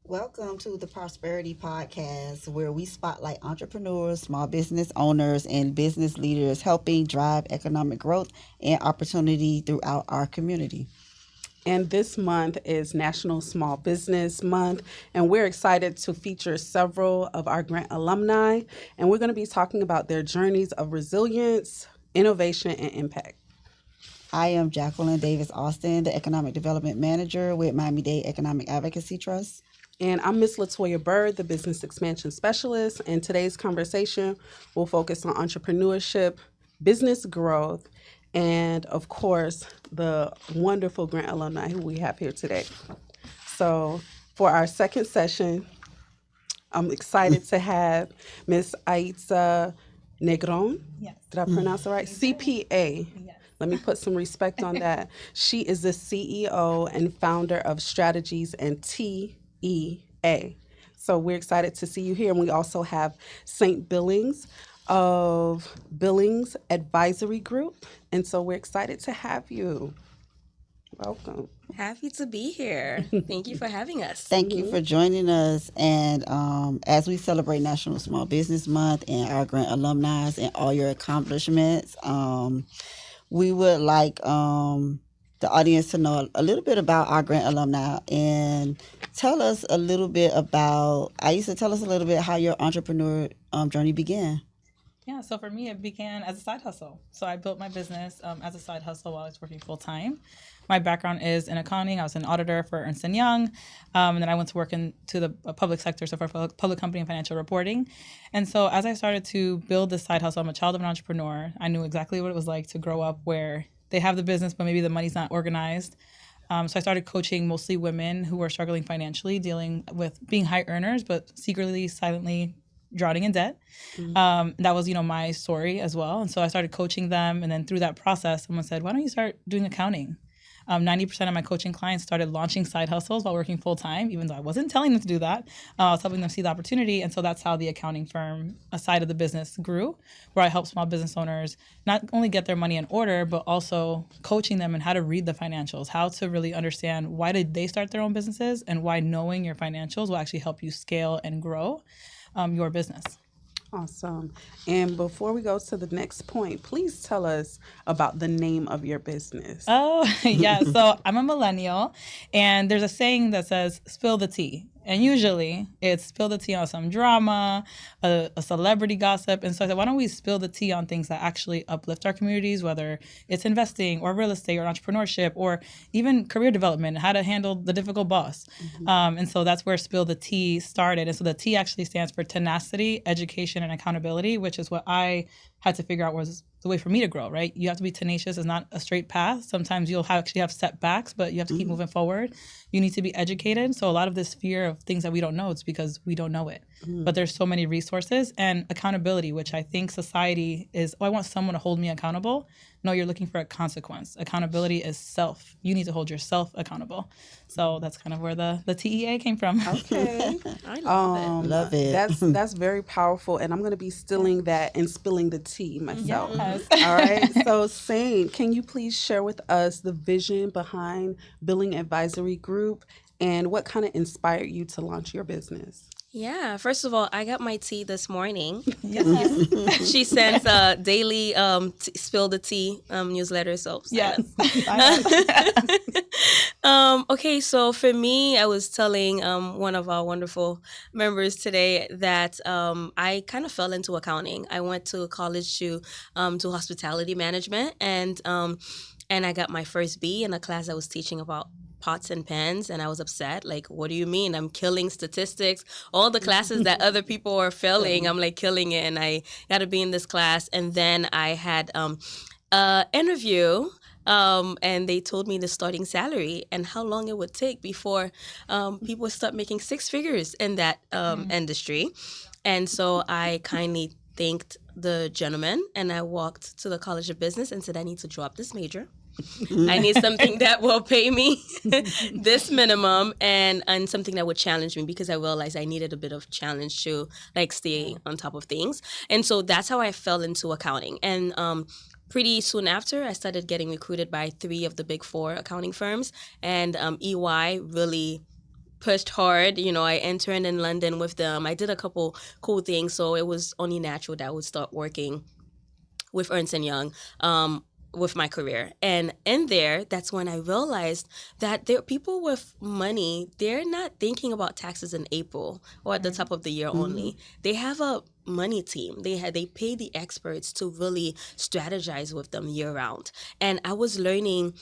Welcome to the Prosperity Podcast, where we spotlight entrepreneurs, small business owners, and business leaders helping drive economic growth and opportunity throughout our community. And this month is National Small Business Month, and we're excited to feature several of our grant alumni, and we're going to be talking about their journeys of resilience, innovation, and impact. I am Jacqueline Davis Austin, the Economic Development Manager with Miami-Dade Economic Advocacy Trust. And I'm Miss Latoya Bird, the Business Expansion Specialist, and today's conversation will focus on entrepreneurship, business growth, and of course, the wonderful grant alumni who we have here today. So for our second session, I'm excited to have Miss Aitzarelys Negrón. Yes. Did I pronounce it right? CPA. Yes. Let me put some respect on that. She is the CEO and founder of Strategies and T.E.A. So we're excited to see you here. And we also have Sainte Billings of Billings Advisory Group. And so we're excited to have you. Welcome. Happy to be here. Thank you for having us. Thank you for joining us. And as we celebrate National Small Business Month and our grant alumni and all your accomplishments, we would like the audience to know a little bit about our grant alumni and tell us a little bit about, tell us a little bit how your entrepreneur journey began. Yeah, so for me, it began as a side hustle. So I built my business as a side hustle while I was working full time. My background is in accounting. I was an auditor for Ernst & Young. And then I went to work into the public sector, so for public company and financial reporting. And so as I started to build this side hustle, I'm a child of an entrepreneur. I knew exactly what it was like to grow up where they have the business, but maybe the money's not organized. So I started coaching mostly women who were struggling financially, dealing with being high earners, but secretly, silently drowning in debt. That was, my story as well. And so I started coaching them. And then through that process, someone said, why don't you start doing accounting? 90% of my coaching clients started launching side hustles while working full time, even though I wasn't telling them to do that. I was helping them see the opportunity. And so that's how the accounting firm, a side of the business, grew, where I help small business owners not only get their money in order, but also coaching them in how to read the financials, how to really understand why did they start their own businesses and why knowing your financials will actually help you scale and grow your business. Awesome. And before we go to the next point, please tell us about the name of your business. Oh, yeah. So I'm a millennial, and there's a saying that says, spill the tea. And usually it's spill the tea on some drama, a celebrity gossip. And so I said, why don't we spill the tea on things that actually uplift our communities, whether it's investing or real estate or entrepreneurship or even career development, how to handle the difficult boss. And so that's where Spill the Tea started. And so the T actually stands for tenacity, education, and accountability, which is what I had to figure out was the way for me to grow, right? You have to be tenacious. It's not a straight path. Sometimes you'll actually have setbacks, but you have to keep moving forward. You need to be educated. So a lot of this fear of things that we don't know, it's because we don't know it. But there's so many resources and accountability, which I think society is, I want someone to hold me accountable. No, you're looking for a consequence. Accountability is self. You need to hold yourself accountable. So that's kind of where the TEA came from. Okay. I love it. Love it. That's very powerful. And I'm going to be stealing that and spilling the tea myself. Yes. All right. So Sainte, can you please share with us the vision behind Billing Advisory Group and what kind of inspired you to launch your business? Yeah, first of all, I got my tea this morning. She sends a daily spill the tea newsletter. So Yes. Okay, so for me, I was telling one of our wonderful members today that I kind of fell into accounting. I went to college to hospitality management, and I got my first B in a class I was teaching about pots and pans, and I was upset. Like, what do you mean? I'm killing statistics. All the classes that other people are failing, I'm like killing it, and I got to be in this class. And then I had an interview, and they told me the starting salary and how long it would take before people would start making six figures in that industry. And so I kindly thanked the gentleman, and I walked to the College of Business and said, I need to drop this major. I need something that will pay me this minimum and something that would challenge me, because I realized I needed a bit of challenge to like stay on top of things. And so that's how I fell into accounting. And pretty soon after, I started getting recruited by 3 of the big 4 accounting firms, and EY really pushed hard. You know, I interned in London with them. I did a couple cool things, so it was only natural that I would start working with Ernst and Young. With my career. And in there, that's when I realized that there people with money, they're not thinking about taxes in April or at the top of the year only. They have a money team. They pay the experts to really strategize with them year round. And I was learning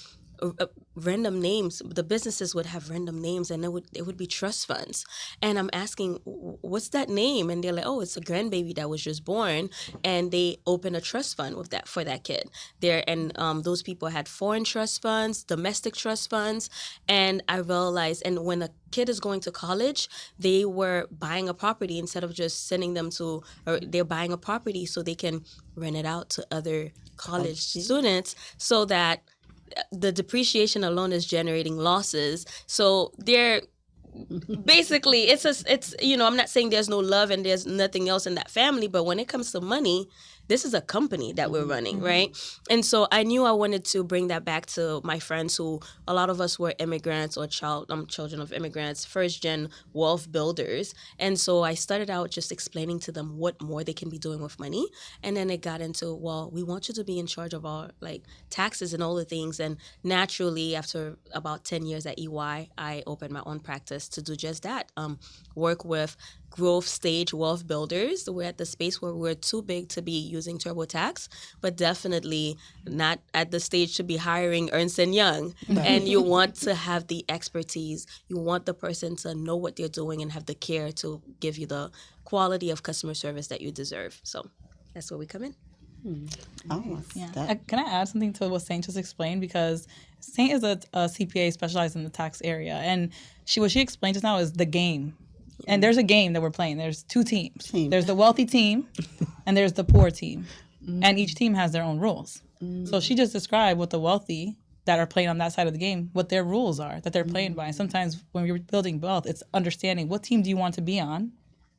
random names. The businesses would have random names, and it would be trust funds. And I'm asking, what's that name? And they're like, oh, it's a grandbaby that was just born, and they open a trust fund with that for that kid. There and those people had foreign trust funds, domestic trust funds, and I realized. And when a kid is going to college, they were buying a property instead of just sending them to, or they're buying a property so they can rent it out to other college students, so that the depreciation alone is generating losses. So they're basically it's I'm not saying there's no love and there's nothing else in that family, but when it comes to money, this is a company that we're running, right? And so I knew I wanted to bring that back to my friends, who a lot of us were immigrants or children of immigrants, first gen wealth builders. And so I started out just explaining to them what more they can be doing with money. And then it got into, well, we want you to be in charge of our taxes and all the things. And naturally, after about 10 years at EY, I opened my own practice to do just that. Work with growth stage wealth builders. We're at the space where we're too big to be using TurboTax, but definitely not at the stage to be hiring Ernst and Young. And you want to have the expertise. You want the person to know what they're doing and have the care to give you the quality of customer service that you deserve. So that's where we come in. Can I add something to what Sainte just explained? Because Sainte is a CPA specialized in the tax area, and what she explained just now is the game. And there's a game that we're playing. There's two teams. There's the wealthy team, and there's the poor team, and each team has their own rules. So she just described what the wealthy that are playing on that side of the game, what their rules are that they're playing by. And sometimes when you're building wealth, it's understanding what team do you want to be on.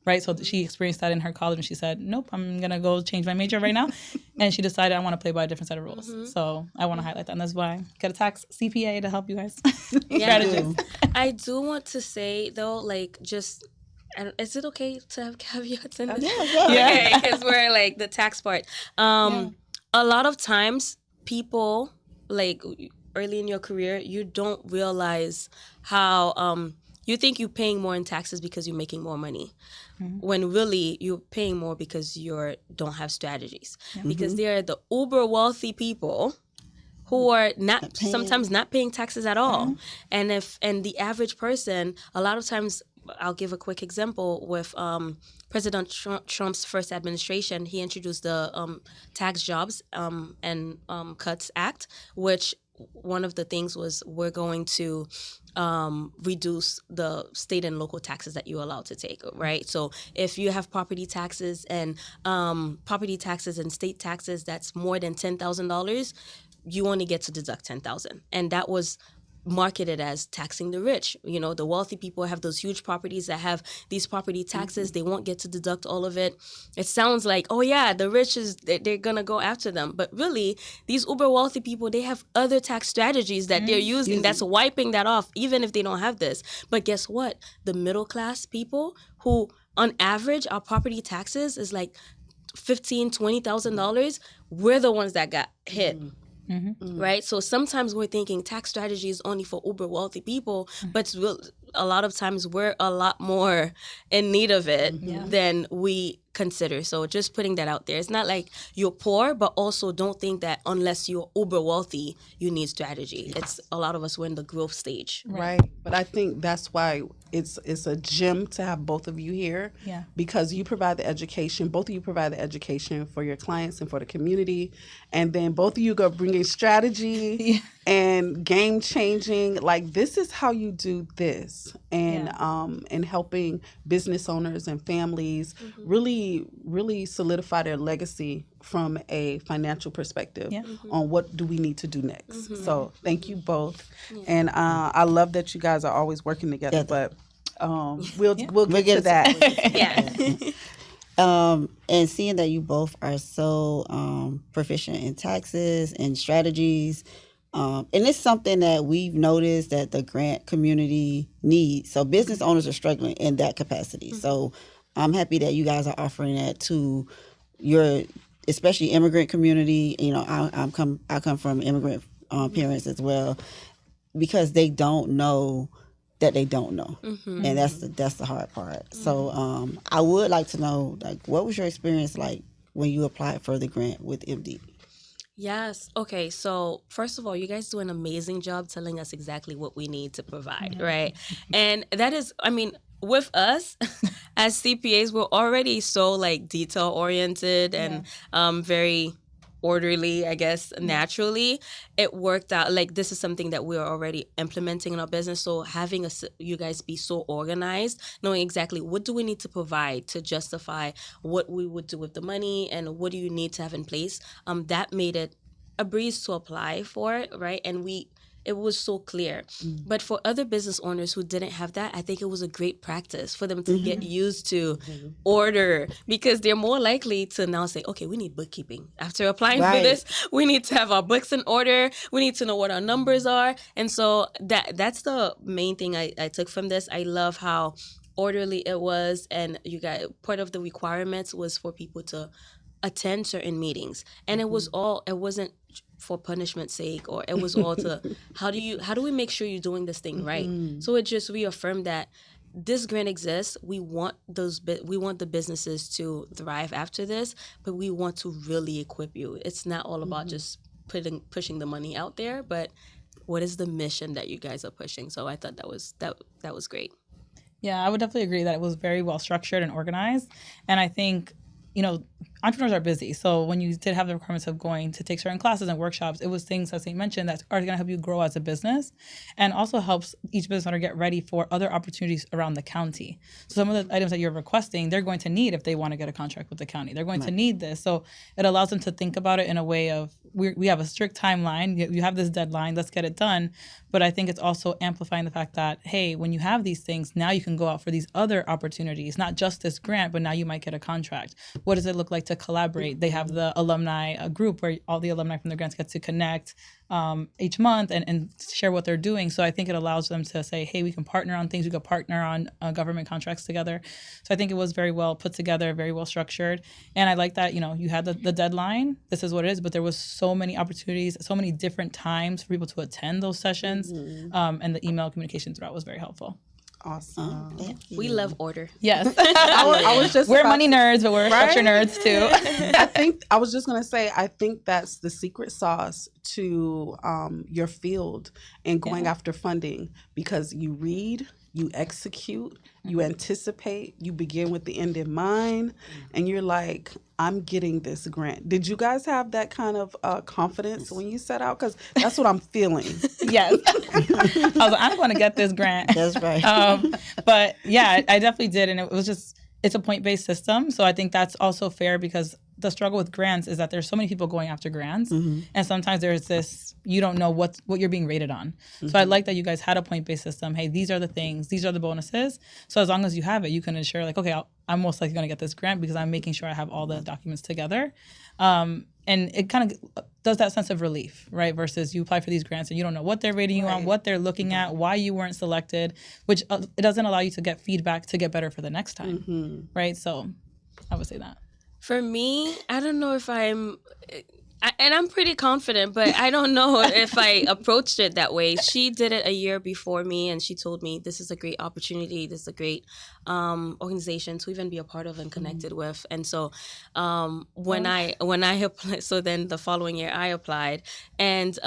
Right, so she experienced that in her college, and she said, "Nope, I'm gonna go change my major right now." And she decided, "I want to play by a different set of rules." So I want to highlight that, and that's why I got a tax CPA to help you guys. Yeah, I do want to say though, is it okay to have caveats in this? Yeah. Okay, because we're the tax part. A lot of times, people early in your career, you don't realize how you think you're paying more in taxes because you're making more money, when really you're paying more because you don't have strategies. Because there are the uber wealthy people who are sometimes not paying taxes at all. And the average person, a lot of times, I'll give a quick example with President Trump's first administration. He introduced the Tax Jobs and Cuts Act, which one of the things was we're going to reduce the state and local taxes that you're allowed to take, right? So if you have property taxes and state taxes that's more than $10,000, you only get to deduct $10,000, and that was marketed as taxing the rich. You know, the wealthy people have those huge properties that have these property taxes. They won't get to deduct all of it. It sounds like, oh yeah, the rich they're gonna go after them. But really, these uber wealthy people, they have other tax strategies that they're using that's wiping that off, even if they don't have this. But guess what? The middle class people who, on average, our property taxes is like $15,000-$20,000. We're the ones that got hit. Right? So sometimes we're thinking tax strategy is only for uber wealthy people, but a lot of times we're a lot more in need of it than we consider. So just putting that out there. It's not like you're poor, but also don't think that unless you're uber wealthy, you need strategy. It's a lot of us, we're in the growth stage. Right. But I think that's why it's a gem to have both of you here. Yeah. Because you provide the education, both of you provide the education for your clients and for the community. And then both of you go bringing strategy and game changing. Like, this is how you do this. And helping business owners and families really solidify their legacy from a financial perspective on what do we need to do next. So thank you both. And I love that you guys are always working together, but we'll get to that. And seeing that you both are so proficient in taxes and strategies, And it's something that we've noticed that the grant community needs. So business owners are struggling in that capacity. So I'm happy that you guys are offering that to your, especially immigrant community. You know, I come from immigrant parents as well, because they don't know that they don't know, and that's the hard part. So I would like to know, like, what was your experience like when you applied for the grant with MD? Yes. Okay. So, first of all, you guys do an amazing job telling us exactly what we need to provide, right? And that is, I mean, with us as CPAs, we're already so like detail oriented and very orderly, I guess, naturally. It worked out. Like, this is something that we're already implementing in our business. So, having you guys be so organized, knowing exactly what do we need to provide to justify what we would do with the money and what do you need to have in place, that made it a breeze to apply for it, right? And it was so clear. But for other business owners who didn't have that, I think it was a great practice for them to get used to order, because they're more likely to now say, okay, we need bookkeeping. After applying for this, we need to have our books in order. We need to know what our numbers are. And so that's the main thing I took from this. I love how orderly it was. And you got part of the requirements was for people to attend certain meetings, and it wasn't for punishment's sake, or it was all to how do we make sure you're doing this thing right. So it just reaffirmed that this grant exists. We want the businesses to thrive after this, but we want to really equip you. It's not all about just pushing the money out there, but what is the mission that you guys are pushing. So I thought that was great. Yeah, I would definitely agree that it was very well structured and organized. And I think, entrepreneurs are busy. So when you did have the requirements of going to take certain classes and workshops, it was things, as Saint mentioned, that are going to help you grow as a business, and also helps each business owner get ready for other opportunities around the county. So some of the items that you're requesting, they're going to need if they want to get a contract with the county. They're going to need this. So it allows them to think about it in a way of, we have a strict timeline. You have this deadline. Let's get it done. But I think it's also amplifying the fact that, hey, when you have these things, now you can go out for these other opportunities, not just this grant, but now you might get a contract. What does it look like to collaborate? They have the alumni group where all the alumni from the grants get to connect each month and share what they're doing. So I think it allows them to say, hey, we can partner on things. We can partner on government contracts together. So I think it was very well put together, very well structured. And I like that, you had the deadline. This is what it is. But there was so many opportunities, so many different times for people to attend those sessions. And the email communication throughout was very helpful. Awesome. We love order. Yes. I was just we're money nerds, but we're structure nerds too. I was just going to say, I think that's the secret sauce to your field and going after funding, because you read, you execute, you anticipate, you begin with the end in mind, and you're like, I'm getting this grant. Did you guys have that kind of confidence when you set out? Because that's what I'm feeling. Yes. I was like, I'm going to get this grant. That's right. But yeah, I definitely did. And it was just, it's a point-based system. So I think that's also fair, because the struggle with grants is that there's so many people going after grants. And sometimes there's this, you don't know what you're being rated on. So I like that you guys had a point-based system. Hey, these are the things, these are the bonuses. So as long as you have it, you can ensure like, okay, I'm most likely going to get this grant because I'm making sure I have all the documents together. And it kind of does that sense of relief, right? Versus you apply for these grants and you don't know what they're rating you on, what they're looking at, why you weren't selected, which it doesn't allow you to get feedback to get better for the next time, right? So I would say that. For me, I don't know if and I'm pretty confident, but I don't know if I approached it that way. She did it a year before me, and she told me this is a great opportunity. This is a great organization to even be a part of and connected with. And so when I applied, so then the following year I applied, and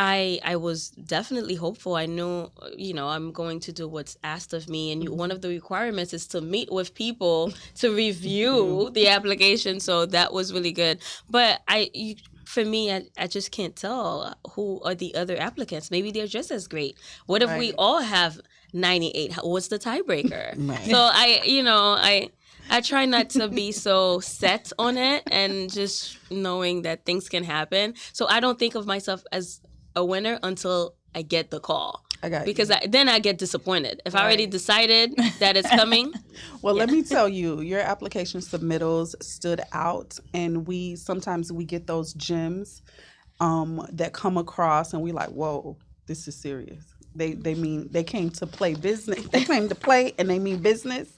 I was definitely hopeful. I knew, I'm going to do what's asked of me. And one of the requirements is to meet with people to review the application. So that was really good. But for me, I just can't tell who are the other applicants. Maybe they're just as great. What if we all have 98? What's the tiebreaker? So I try not to be so set on it, and just knowing that things can happen. So I don't think of myself as a winner until I get the call. I got because then I get disappointed. If I already decided that it's coming. Well, let me tell you, your application submittals stood out, and sometimes we get those gems that come across and we like, whoa, this is serious. They mean they came to play business. They came to play and they mean business,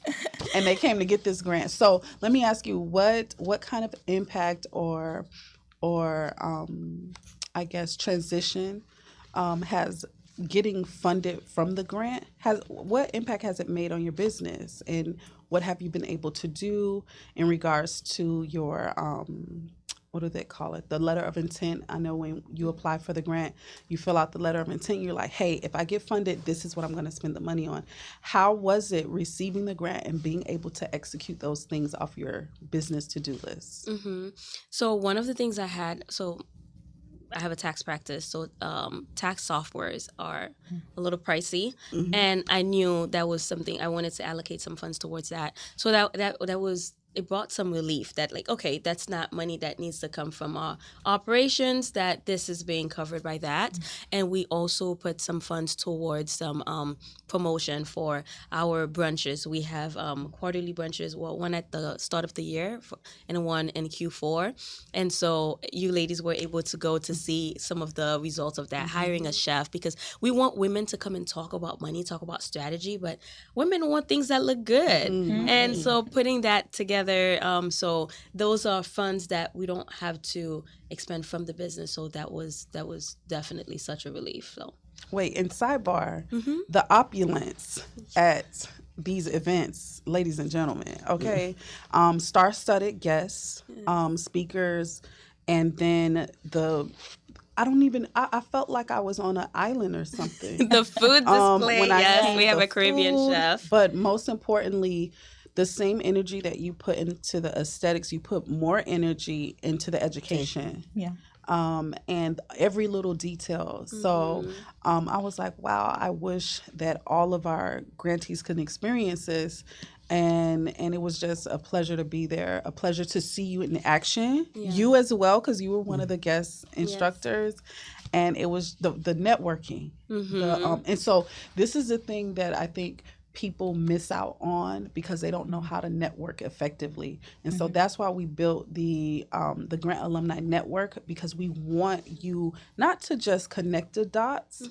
and they came to get this grant. So let me ask you, what kind of impact or I guess transition has getting funded from the grant, has what impact has it made on your business, and what have you been able to do in regards to your what do they call it, the letter of intent? I know when you apply for the grant, you fill out the letter of intent, you're like, hey, if I get funded, this is what I'm going to spend the money on. How was it receiving the grant and being able to execute those things off your business to-do list? So one of the things I had, so I have a tax practice, so tax softwares are a little pricey, and I knew that was something I wanted to allocate some funds towards that. So that was, it brought some relief that, like, okay, that's not money that needs to come from our operations, that this is being covered by that. And we also put some funds towards some promotion for our brunches. We have quarterly brunches, well, one at the start of the year and one in Q4. And so you ladies were able to go to see some of the results of that, hiring a chef, because we want women to come and talk about money, talk about strategy, but women want things that look good. And so putting that together, so those are funds that we don't have to expend from the business. So that was definitely such a relief. So Wait, and sidebar, the opulence at these events, ladies and gentlemen, okay? Star-studded guests, speakers, and then I felt like I was on an island or something. the food display, when I yes, had we have the a Caribbean food, chef. But most importantly, the same energy that you put into the aesthetics, you put more energy into the education. Yeah. And every little detail. So I was like, wow, I wish that all of our grantees could experience this. And it was just a pleasure to be there, a pleasure to see you in action. Yeah. You as well, because you were one of the guest instructors. And it was the networking. And so this is the thing that I think people miss out on because they don't know how to network effectively. And so that's why we built the Grant Alumni Network, because we want you not to just connect the dots,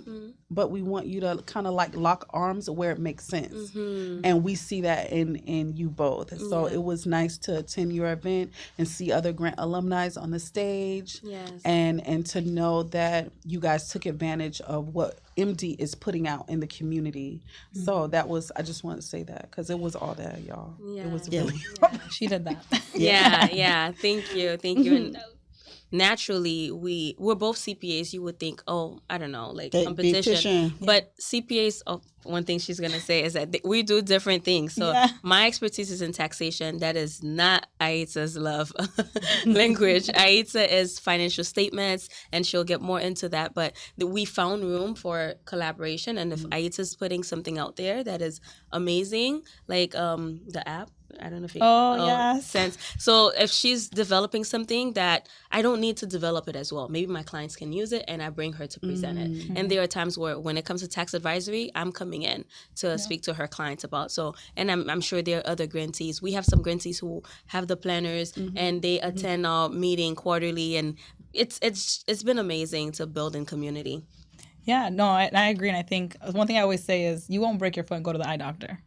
but we want you to kind of like lock arms where it makes sense. And we see that in you both. So it was nice to attend your event and see other Grant alumni on the stage. Yes. And to know that you guys took advantage of what MD is putting out in the community. So that was, I just want to say that because it was all that, y'all. It was really She did that. Yeah. Thank you. And naturally, we're both CPAs. You would think, oh, I don't know, like competition. But CPAs, one thing she's going to say is that we do different things. So my expertise is in taxation. That is not Aitza's love language. Aitza is financial statements, and she'll get more into that. But we found room for collaboration. And if Aitza's putting something out there that is amazing, like the app, I don't know if you yes. sense. So if she's developing something that I don't need to develop it as well, maybe my clients can use it and I bring her to present it. And there are times where when it comes to tax advisory, I'm coming in to speak to her clients about. So, and I'm sure there are other grantees. We have some grantees who have the planners and they attend our meeting quarterly, and it's been amazing to build in community. Yeah, no, I agree. And I think one thing I always say is you won't break your foot and go to the eye doctor.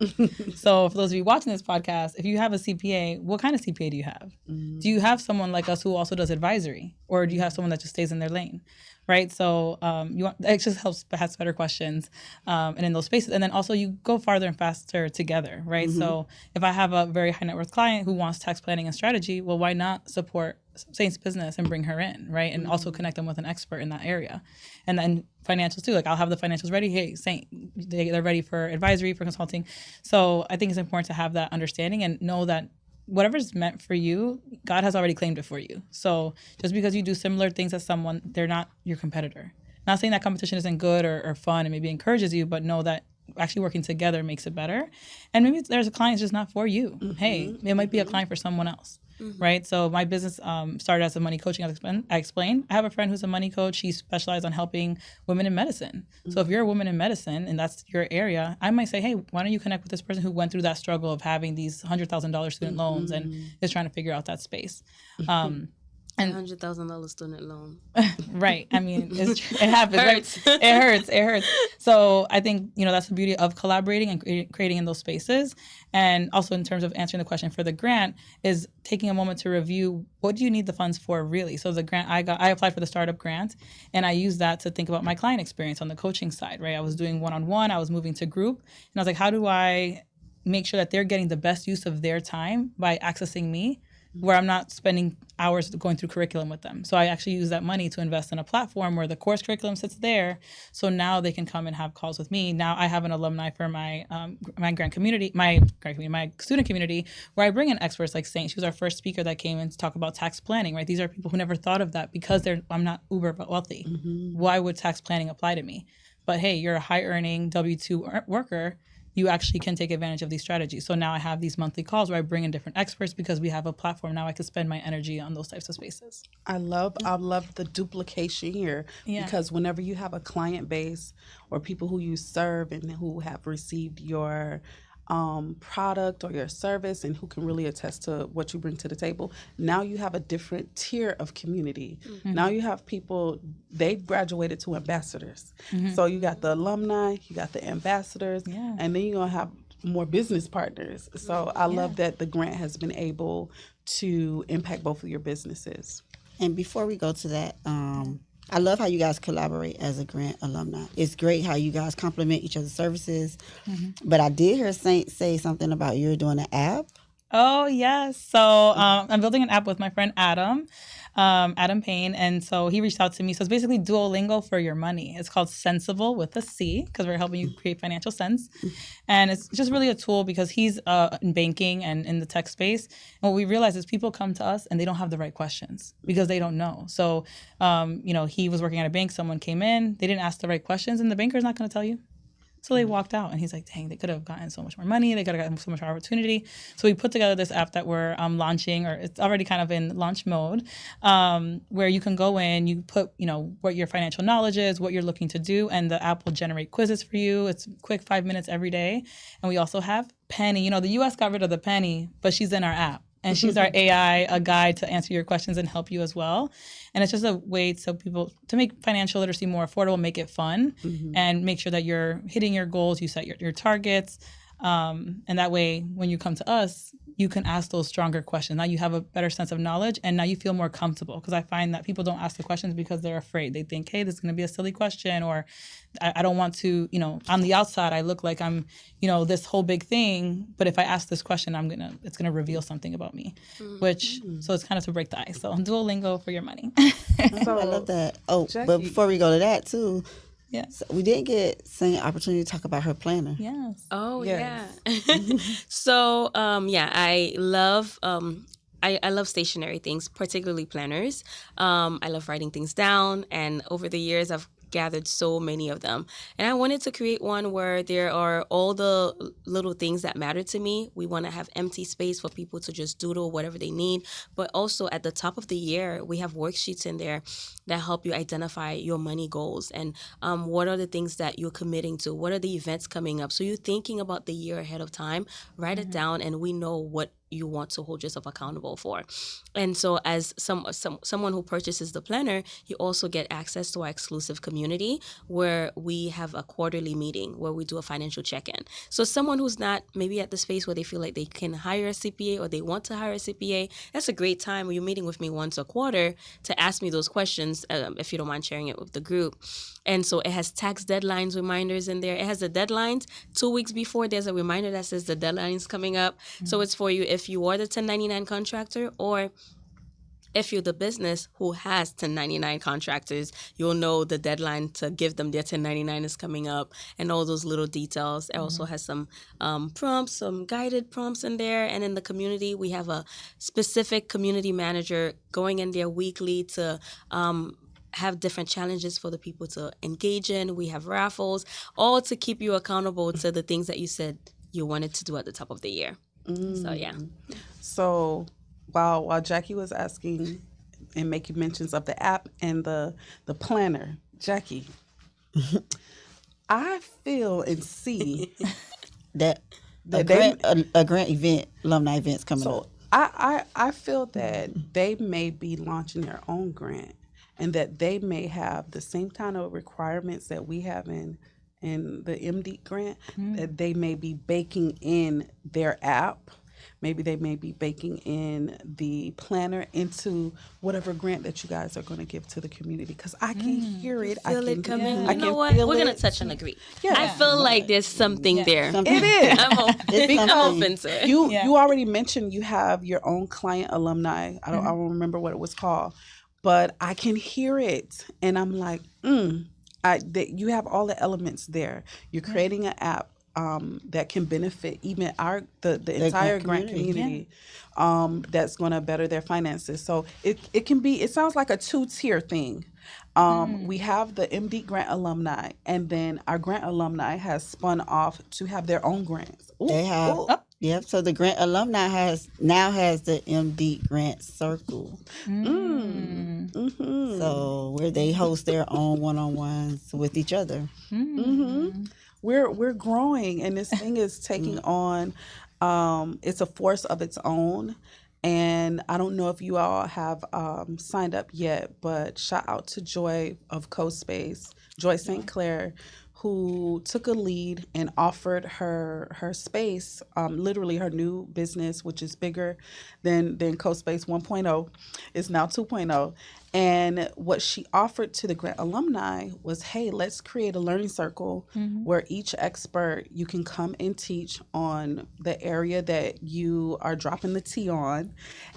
So for those of you watching this podcast, if you have a CPA, what kind of CPA do you have? Do you have someone like us who also does advisory? Or do you have someone that just stays in their lane? Right? So it just helps ask better questions and in those spaces. And then also you go farther and faster together, right? So if I have a very high net worth client who wants tax planning and strategy, well, why not support Sainte's business and bring her in, right? And also connect them with an expert in that area. And then financials too. Like I'll have the financials ready. Hey, Sainte, they're ready for advisory, for consulting. So I think it's important to have that understanding and know that whatever's meant for you, God has already claimed it for you. So just because you do similar things as someone, they're not your competitor. Not saying that competition isn't good or fun and maybe encourages you, but know that actually working together makes it better. And maybe there's a client that's just not for you. Hey, it might be a client for someone else. Right? So my business started as a money coaching, as I explained. I have a friend who's a money coach. She specializes on helping women in medicine. So if you're a woman in medicine and that's your area, I might say, hey, why don't you connect with this person who went through that struggle of having these $100,000 student loans and is trying to figure out that space. $100,000 student loan. Right. I mean, it happens. Hurts. Right? It hurts. It hurts. So I think, that's the beauty of collaborating and creating in those spaces. And also in terms of answering the question for the grant is taking a moment to review, what do you need the funds for really? So the grant I applied for the startup grant, and I used that to think about my client experience on the coaching side, right? I was doing one-on-one, I was moving to group, and I was like, how do I make sure that they're getting the best use of their time by accessing me, where I'm not spending hours going through curriculum with them. So I actually use that money to invest in a platform where the course curriculum sits there. So now they can come and have calls with me. Now I have an alumni for my student community, where I bring in experts like Sainte. She was our first speaker that came in to talk about tax planning, right? These are people who never thought of that because I'm not uber wealthy. Why would tax planning apply to me? But hey, you're a high earning W-2 worker. You actually can take advantage of these strategies. So now I have these monthly calls where I bring in different experts because we have a platform. Now I can spend my energy on those types of spaces. I love the duplication here, because whenever you have a client base or people who you serve and who have received your product or your service and who can really attest to what you bring to the table, now you have a different tier of community. Now you have people, they've graduated to ambassadors. So you got the alumni, you got the ambassadors, and then you're going to have more business partners. So I love that the grant has been able to impact both of your businesses. And before we go to that, I love how you guys collaborate as a grant alumni. It's great how you guys complement each other's services. But I did hear Sainte say something about you're doing an app. Oh, yes. So I'm building an app with my friend Adam Payne. And so he reached out to me. So it's basically Duolingo for your money. It's called Sensible with a C, because we're helping you create financial sense. And it's just really a tool because he's in banking and in the tech space. And what we realize is people come to us and they don't have the right questions because they don't know. So, he was working at a bank. Someone came in, they didn't ask the right questions, and the banker's not going to tell you. So they walked out, and he's like, dang, they could have gotten so much more money. They could have gotten so much more opportunity. So we put together this app that we're launching, or it's already kind of in launch mode, where you can go in, you put, what your financial knowledge is, what you're looking to do, and the app will generate quizzes for you. It's quick 5 minutes every day. And we also have Penny. The U.S. got rid of the penny, but she's in our app. And she's our AI, a guide to answer your questions and help you as well. And it's just a way so people to make financial literacy more affordable, make it fun, and make sure that you're hitting your goals, you set your targets. And that way, when you come to us, you can ask those stronger questions. Now you have a better sense of knowledge, and now you feel more comfortable. Because I find that people don't ask the questions because they're afraid. They think, hey, this is going to be a silly question, or I don't want to, on the outside, I look like I'm, this whole big thing. But if I ask this question, it's going to reveal something about me, so it's kind of to break the ice. So Duolingo for your money. So I love that. Oh, Jackie. But before we go to that too, Yeah. so we didn't get Sainte an opportunity to talk about her planner. Yes. Oh, Yes. yeah. So, I love I love stationary things, particularly planners. I love writing things down, and over the years, I've gathered so many of them. And I wanted to create one where there are all the little things that matter to me. We want to have empty space for people to just doodle whatever they need. But also at the top of the year, we have worksheets in there that help you identify your money goals and what are the things that you're committing to? What are the events coming up? So you're thinking about the year ahead of time, write it down, and we know what you want to hold yourself accountable for. And so as someone who purchases the planner, you also get access to our exclusive community where we have a quarterly meeting where we do a financial check-in. So someone who's not maybe at the space where they feel like they can hire a CPA or they want to hire a CPA, that's a great time when you're meeting with me once a quarter to ask me those questions, if you don't mind sharing it with the group. And so it has tax deadlines reminders in there. It has the deadlines 2 weeks before. There's a reminder that says the deadline's coming up. So it's for you if you are the 1099 contractor, or if you're the business who has 1099 contractors, you'll know the deadline to give them their 1099 is coming up, and all those little details. It also has some prompts, some guided prompts in there. And in the community, we have a specific community manager going in there weekly to have different challenges for the people to engage in. We have raffles, all to keep you accountable to the things that you said you wanted to do at the top of the year. So, yeah. So while Jackie was asking and making mentions of the app and the planner, Jackie, I feel and see That a grant event, alumni events coming up. I feel that they may be launching their own grant, and that they may have the same kind of requirements that we have in the MD grant, that they may be baking in their app. Maybe they may be baking in the planner into whatever grant that you guys are going to give to the community. Because I can hear it. Feel it coming. I You know can what? feel We're gonna it. touch and agree. Yeah. I feel like there's something there. Something- It is. I'm open to it. You already mentioned you have your own client alumni. I don't remember what it was called, but I can hear it, and I'm like, you have all the elements there. You're creating an app that can benefit even the entire grant community. That's going to better their finances. So it can be. It sounds like a 2-tier thing. We have the MD grant alumni, and then our grant alumni has spun off to have their own grants. Ooh, They have. ooh. Yep. So the grant alumni now has the MD Grant Circle. So where they host their own one-on-ones with each other. We're growing, and this thing is taking on. It's a force of its own. And I don't know if you all have signed up yet, but shout out to Joy of CoSpace, Joy St. Clair, who took a lead and offered her space, literally her new business, which is bigger than CoSpace 1.0, is now 2.0. And what she offered to the grant alumni was, hey, let's create a learning circle where each expert, you can come and teach on the area that you are dropping the T on.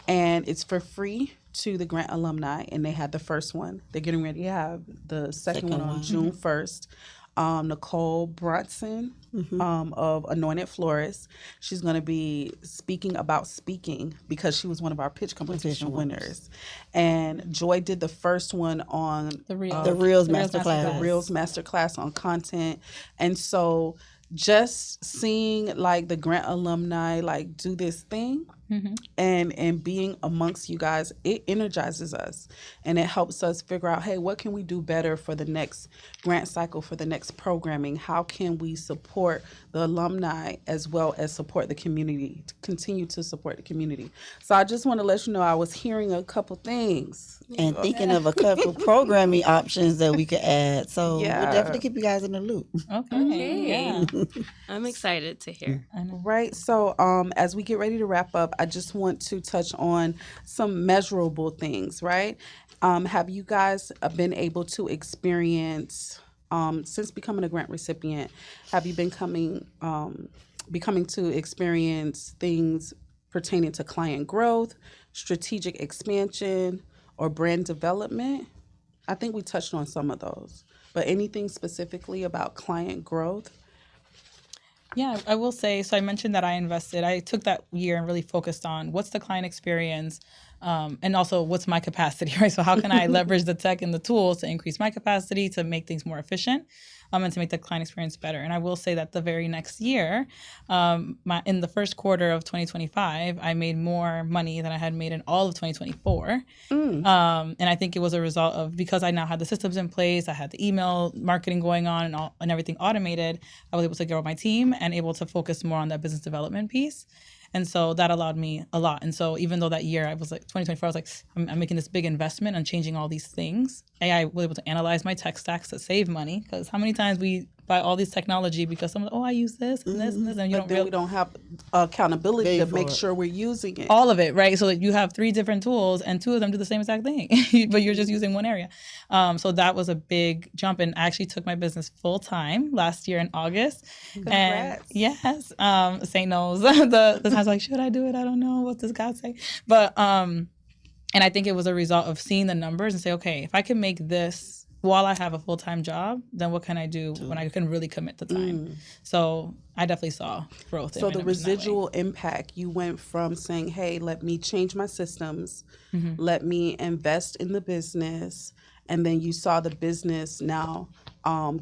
And it's for free to the grant alumni. And they had the first one. They're getting ready to have the second one on June 1st. Nicole Brunson of Anointed Florist. She's going to be speaking about speaking because she was one of our pitch competition winners. And Joy did the first one on The Reels. The Reels Reels Masterclass. the Reels Masterclass on content. And so just seeing like the grant alumni like do this thing and being amongst you guys, it energizes us, and it helps us figure out, hey, what can we do better for the next grant cycle, for the next programming? How can we support the alumni as well as support the community, to continue to support the community? So I just want to let you know I was hearing a couple things And thinking of a couple programming options that we could add. So we'll definitely keep you guys in the loop. Okay. Yeah. I'm excited to hear. Right. So as we get ready to wrap up, I just want to touch on some measurable things, right? Have you guys been able to experience, since becoming a grant recipient, have you been becoming to experience things pertaining to client growth, strategic expansion, or brand development? I think we touched on some of those, but anything specifically about client growth? Yeah, I will say, so I mentioned that I took that year and really focused on what's the client experience, and also what's my capacity, right? So how can I leverage the tech and the tools to increase my capacity, to make things more efficient, and to make the client experience better. And I will say that the very next year, in the first quarter of 2025, I made more money than I had made in all of 2024. And I think it was a result of, because I now had the systems in place, I had the email marketing going on and everything automated, I was able to grow my team and able to focus more on that business development piece. And so that allowed me a lot. And so even though that year I was like 2024, I was like, I'm making this big investment on changing all these things. I was able to analyze my tech stacks to save money, because how many times we buy all this technology because someone, I use this and this and this, and we don't have accountability to make sure we're using it. All of it, right? So that you have 3 different tools and 2 of them do the same exact thing, but you're just using one area. So that was a big jump, and I actually took my business full time last year in August. Congrats. And yes, Saint knows the times like, should I do it? I don't know. What does God say? But and I think it was a result of seeing the numbers and say, okay, if I can make this while I have a full-time job, then what can I do when I can really commit the time? So I definitely saw growth. So the residual impact, you went from saying, hey, let me change my systems, let me invest in the business, and then you saw the business now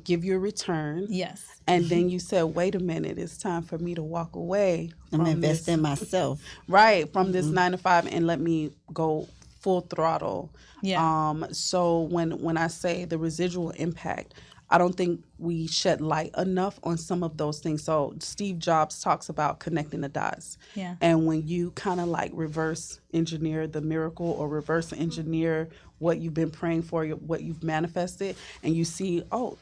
give you a return. Yes. And then you said, wait a minute, it's time for me to walk away. I'm investing in myself. Right, from this 9 to 5, and let me go full throttle. Yeah. So when I say the residual impact, I don't think we shed light enough on some of those things. So Steve Jobs talks about connecting the dots. Yeah. And when you kind of like reverse engineer the miracle or reverse engineer what you've been praying for, what you've manifested, and you see, MD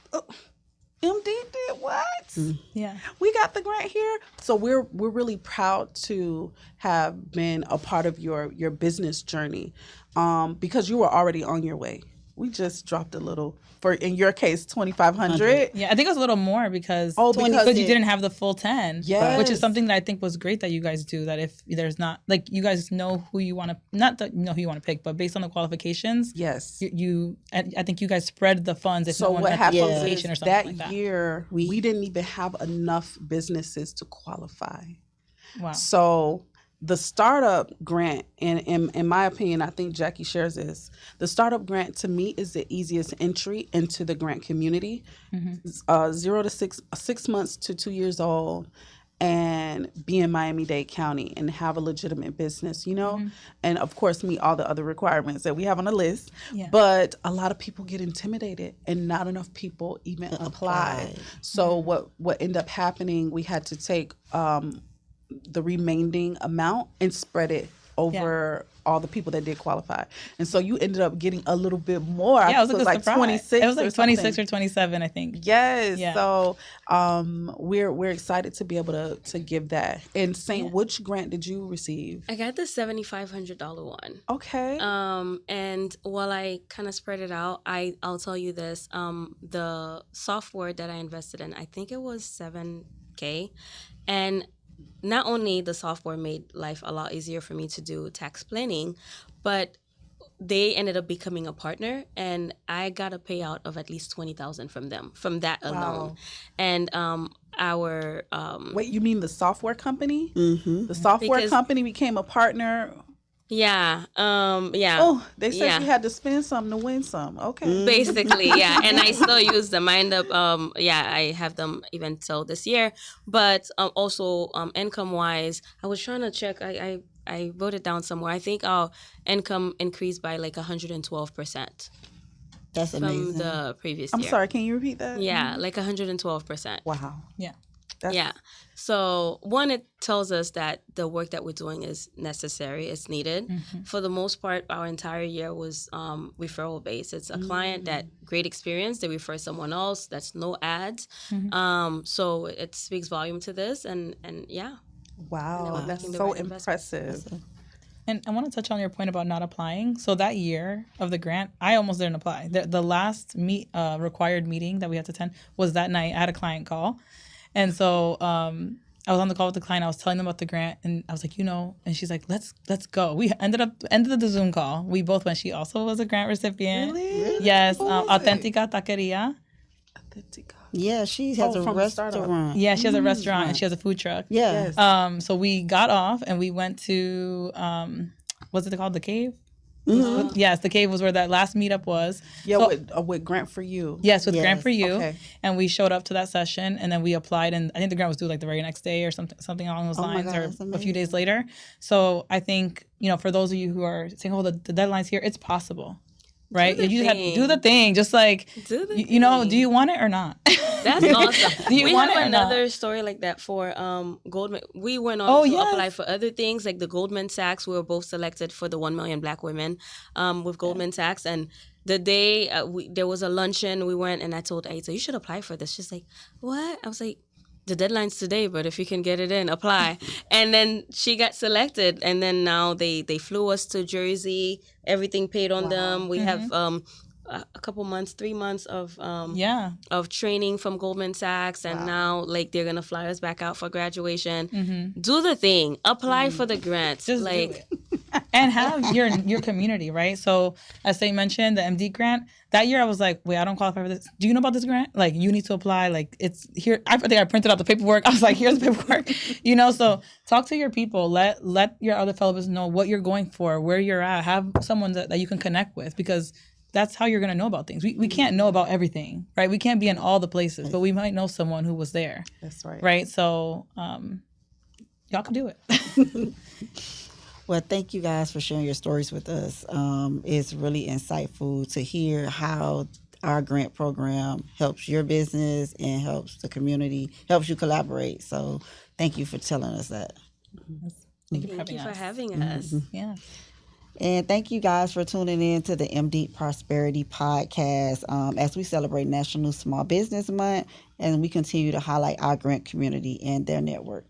did what? Yeah. We got the grant here. So we're really proud to have been a part of your business journey, because you were already on your way. We just dropped a little, for in your case, 2,500. Yeah, I think it was a little more because because you didn't have the full 10. Yes. Which is something that I think was great that you guys do. That if there's not, like, you guys know who you want to, not that you know who you want to pick, but based on the qualifications. Yes. I think you guys spread the funds. If So no one what met the happened qualification is or something that like that. year we didn't even have enough businesses to qualify. Wow. So the startup grant, and in my opinion, I think Jackie shares this, the startup grant to me is the easiest entry into the grant community. 0 to 6 months to 2 years old, and be in Miami-Dade County and have a legitimate business, and of course meet all the other requirements that we have on the list. Yeah. But a lot of people get intimidated and not enough people even apply. So what ended up happening, we had to take the remaining amount and spread it over all the people that did qualify. And so you ended up getting a little bit more. Yeah, it was like 26. It was like 26 something. or 27, I think. Yes. Yeah. So we're excited to be able to give that. And Saint, which grant did you receive? I got the $7,500 one. Okay. And while I kind of spread it out, I'll tell you this. The software that I invested in, I think it was $7,000. And not only the software made life a lot easier for me to do tax planning, but they ended up becoming a partner, and I got a payout of at least $20,000 from them, from that alone. And our wait, you mean the software company? Mm-hmm. The software company became a partner. Yeah. Oh, they said you had to spend some to win some. Okay. Basically, yeah. And I still use them. I end up, I have them even till this year. But also, income-wise, I was trying to check. I wrote it down somewhere. I think our income increased by like 112%. That's amazing. From the previous I'm year. sorry, can you repeat that? Yeah, like 112%. Wow. Yeah. Yeah. So one, it tells us that the work that we're doing is necessary, it's needed. Mm-hmm. For the most part, our entire year was referral based. It's a client that great experience, they refer someone else, that's no ads. So it speaks volume to this, and yeah. Wow, that's so impressive. And I want to touch on your point about not applying. So that year of the grant, I almost didn't apply. The last required meeting that we had to attend was that night. I had a client call. And so I was on the call with the client. I was telling them about the grant, and I was like, and she's like, let's go. We ended the Zoom call. We both went. She also was a grant recipient. Really? Yes. Auténtica Taqueria. Auténtica. Yeah, she has a restaurant. Yeah, she has a restaurant and she has a food truck. Yeah. Yes. So we got off and we went to, what's it called? The Cave? Mm-hmm. Yes, the Cave was where that last meetup was. Yeah, so, with Grant for You. Yes, with Grant for You. Okay. And we showed up to that session, and then we applied, and I think the grant was due like the very next day or something along those lines, or a few days later. So I think, for those of you who are saying, the deadline's here, it's possible. Right? You just have to do the thing. Just like, do you want it or not? That's awesome. Do you we want have it or another not? story like that for Goldman. We went on to apply for other things like the Goldman Sachs. We were both selected for the 1 million Black women with Goldman Sachs. And the day there was a luncheon, we went, and I told Aitzarelys, you should apply for this. She's like, what? I was like, the deadline's today, but if you can get it in, apply. And then she got selected, and then now they flew us to Jersey. Everything paid on them. We have a couple months, 3 months of training from Goldman Sachs, and now like they're gonna fly us back out for graduation. Do the thing, apply for the grants, just do it. And have your community, right? So as they mentioned, the MD grant, that year I was like, wait, I don't qualify for this. Do you know about this grant? Like, you need to apply. Like, it's here. I think I printed out the paperwork. I was like, here's the paperwork. So talk to your people. Let your other fellow business know what you're going for, where you're at. Have someone that you can connect with, because that's how you're going to know about things. We can't know about everything, right? We can't be in all the places, but we might know someone who was there. That's right. Right? So y'all can do it. Well, thank you guys for sharing your stories with us. It's really insightful to hear how our grant program helps your business and helps the community, helps you collaborate. So thank you for telling us that. Thank you for Thank having you for us. having us. Yeah. And thank you guys for tuning in to the MD Prosperity Podcast as we celebrate National Small Business Month and we continue to highlight our grant community and their network.